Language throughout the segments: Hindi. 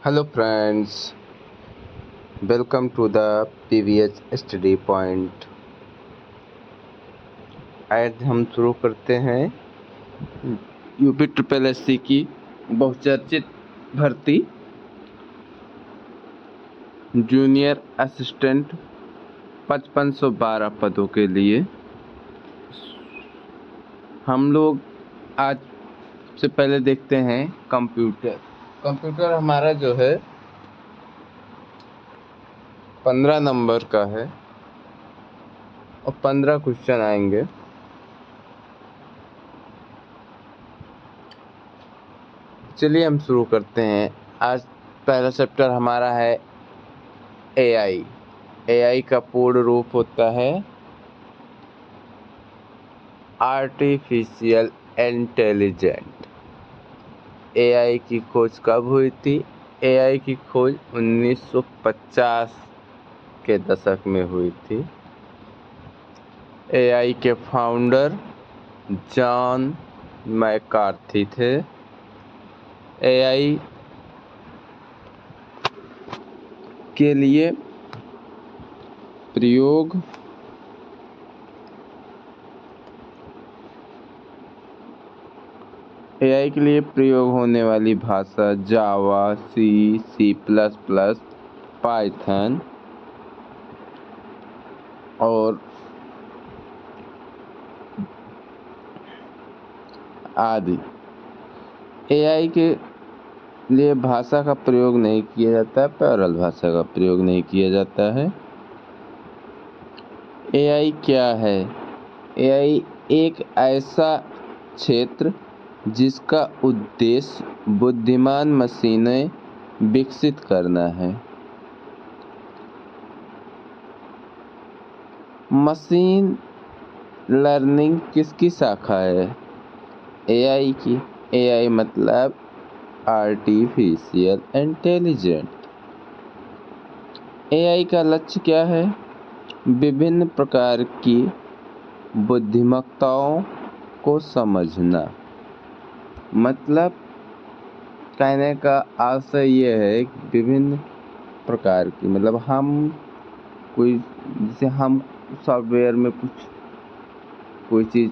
Hello friends, welcome to the PVH Study Point। आज हम शुरू करते हैं यूपी ट्रिपल एससी की बहुचर्चित भर्ती जूनियर असिस्टेंट 5512 पदों के लिए। हम लोग आज से पहले देखते हैं कंप्यूटर हमारा जो है 15 नंबर का है और 15 क्वेश्चन आएंगे। चलिए हम शुरू करते हैं। आज पहला चैप्टर हमारा है एआई। एआई का पूर्ण रूप होता है आर्टिफिशियल इंटेलिजेंट। एआई की खोज कब हुई थी? एआई की खोज 1950 के दशक में हुई थी। एआई के फाउंडर जॉन मैकार्थी थे। एआई के लिए प्रयोग एआई के लिए प्रयोग होने वाली भाषा जावा, सी प्लस प्लस, पाइथन और आदि। एआई के लिए भाषा का प्रयोग नहीं किया जाता है, पैरेलल भाषा का प्रयोग नहीं किया जाता है। एआई क्या है? एआई एक ऐसा क्षेत्र जिसका उद्देश्य बुद्धिमान मशीनें विकसित करना है। मशीन लर्निंग किसकी शाखा है? एआई की। एआई मतलब आर्टिफिशियल इंटेलिजेंट। एआई का लक्ष्य क्या है? विभिन्न प्रकार की बुद्धिमत्ताओं को समझना। मतलब कहने का आशय ये है कि विभिन्न प्रकार की, मतलब जैसे हम सॉफ्टवेयर में कोई चीज़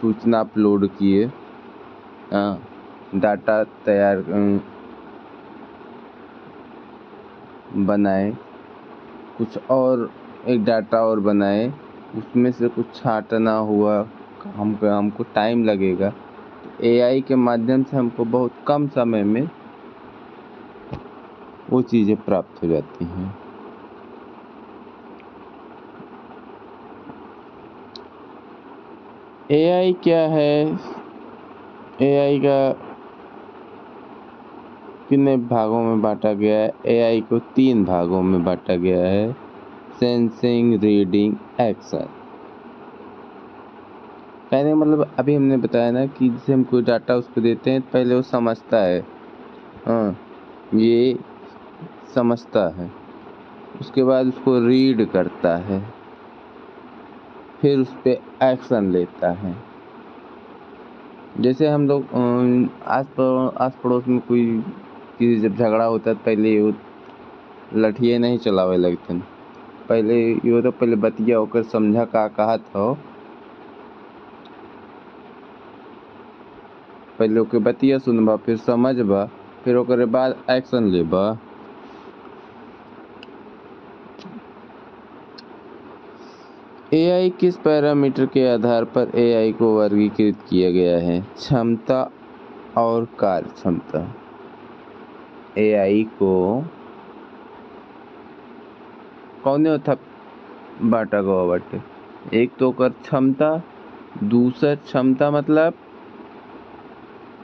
सूचना अपलोड किए, डाटा तैयार बनाए, कुछ और एक डाटा और बनाए, उसमें से कुछ छांटना हुआ, हमको टाइम लगेगा। एआई के माध्यम से हमको बहुत कम समय में वो चीज़ें प्राप्त हो जाती हैं। एआई क्या है? एआई का कितने भागों में बांटा गया है? एआई को 3 भागों में बांटा गया है: सेंसिंग, रीडिंग, एक्शन। कहने का मतलब अभी हमने बताया ना कि जैसे हम कोई डाटा उसको देते हैं, पहले वो समझता है, ये समझता है, उसके बाद उसको रीड करता है, फिर उस पर एक्शन लेता है। जैसे हम लोग आस पड़ोस में कोई किसी जब झगड़ा होता है, पहले वो लठिए नहीं चलावे लगते, पहले बतिया होकर समझा का कहा था, पहले ओके बतिया सुनबा, फिर समझबा, फिर ओकरे बाद एक्शन लेबा। एआई किस पैरामीटर के आधार पर एआई को वर्गीकृत किया गया है? क्षमता और कार्यक्षमता। एआई को कौन होता बांटा गया बाटे? एक तो कर क्षमता, दूसरा क्षमता मतलब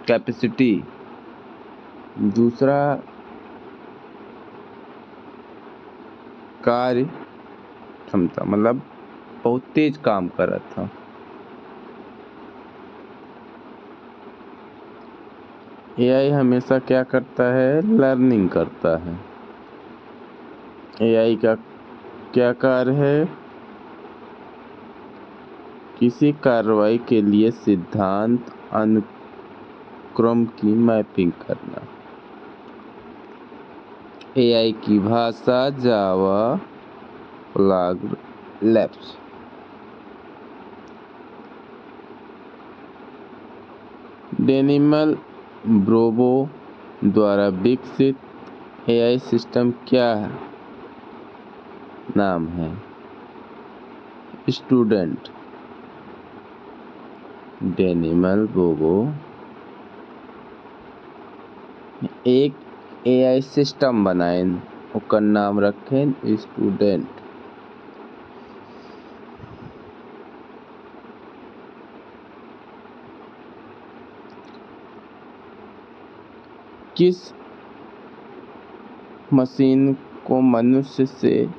कैपेसिटी, दूसरा कार्य क्षमता मतलब बहुत तेज काम कर रहा था। एआई हमेशा क्या करता है? लर्निंग करता है। एआई का क्या कार्य है? किसी कार्रवाई के लिए सिद्धांत अनुक्रम की मैपिंग करना। एआई की भाषा जावा, फ्लैग लैब्स। डेनिमल ब्रोबो द्वारा विकसित एआई सिस्टम क्या नाम है? स्टूडेंट। डेनिमल ब्रोबो एक एआई सिस्टम बनाए, ओकर नाम रखें स्टूडेंट। किस मशीन को मनुष्य से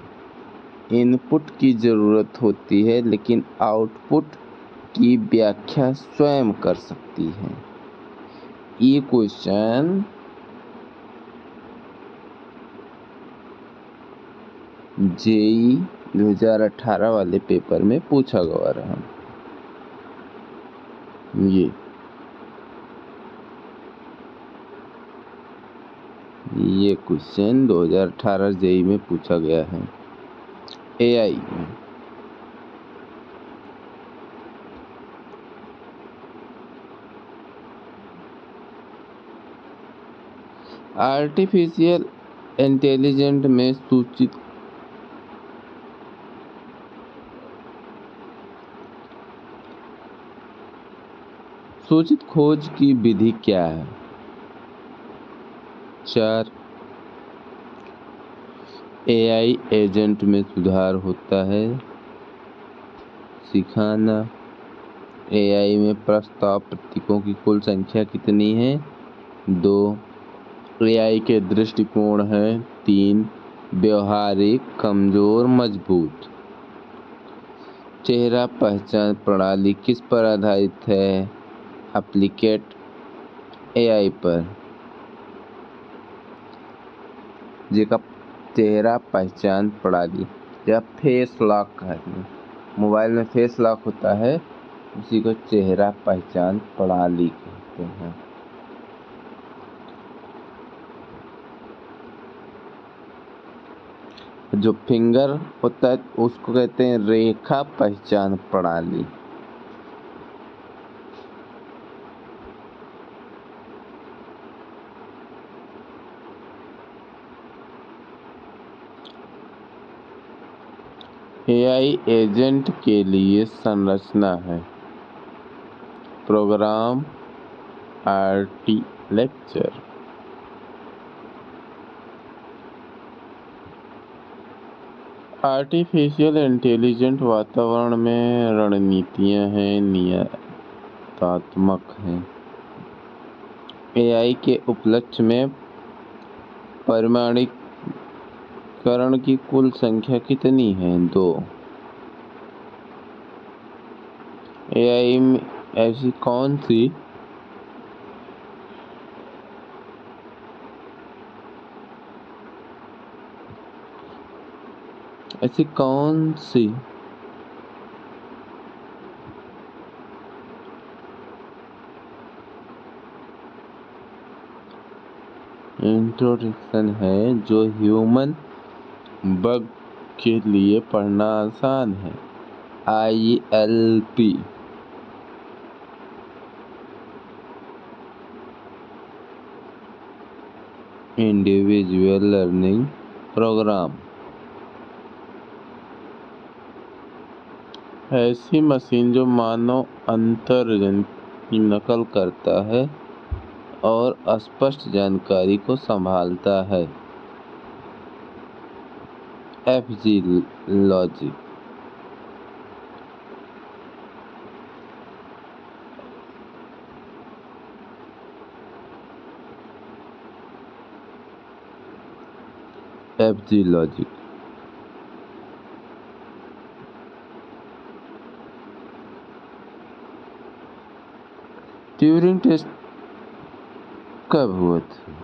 इनपुट की जरूरत होती है लेकिन आउटपुट की व्याख्या स्वयं कर सकती है? ये क्वेश्चन जेई 2018 वाले पेपर में पूछा गया रहा। ये क्वेश्चन 2018 जेई में पूछा गया है एआई में। आर्टिफिशियल इंटेलिजेंस में सूचित खोज की विधि क्या है? 4 एआई एजेंट में सुधार होता है। सिखाना। एआई में प्रस्ताव प्रतीकों की कुल संख्या कितनी है? 2 एआई के दृष्टिकोण है। 3 व्यवहारिक, कमजोर, मजबूत। चेहरा पहचान प्रणाली किस पर आधारित है? एप्लीकेट एआई पर। जेका चेहरा पहचान प्रणाली या फेस लॉक कहते हैं, मोबाइल में फेस लॉक होता है, उसी को चेहरा पहचान प्रणाली कहते हैं। जो फिंगर होता है उसको कहते हैं रेखा पहचान प्रणाली। एआई एजेंट के लिए संरचना है। Programme, architecture. आर्टिफिशियल इंटेलिजेंट वातावरण में रणनीतियां हैं, नियतात्मक हैं। एआई के उपलक्ष्य में परिमाणीकरण की कुल संख्या कितनी है? 2 एआई में ऐसी कौन सी इंट्रोडक्शन है जो ह्यूमन बग के लिए पढ़ना आसान है? ILP। Individual learning programme. ऐसी मशीन जो मानव अंतर्ज्ञान की नकल करता है और स्पष्ट जानकारी को संभालता है। FG logic. FG logic. Turing test कब हुआ था?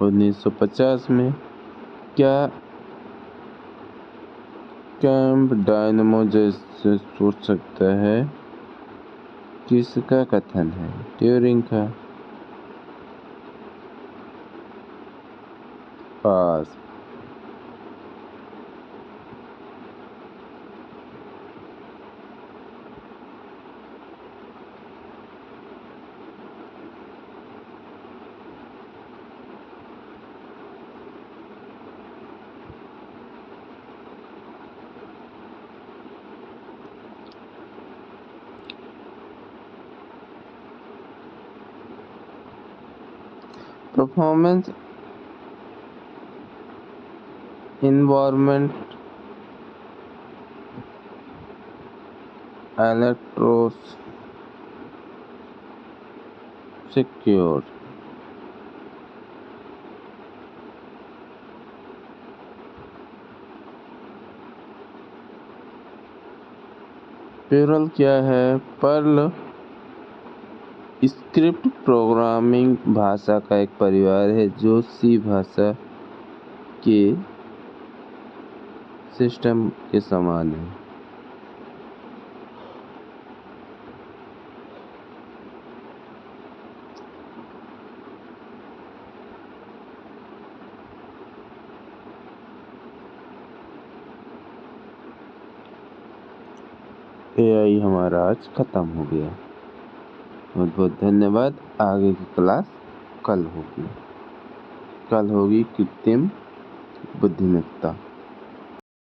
1950 में। क्या कैम्प डायनमो जैसे सोच सकता है? किसका कथन है? ट्यूरिंग का। Pass. Performance environment electros secure। Perl क्या है? पर्ल स्क्रिप्ट प्रोग्रामिंग भाषा का एक परिवार है जो सी भाषा के सिस्टम के समान है। AI हमारा आज खत्म हो गया। बहुत बहुत धन्यवाद। आगे की क्लास कल होगी। कृत्रिम बुद्धिमत्ता।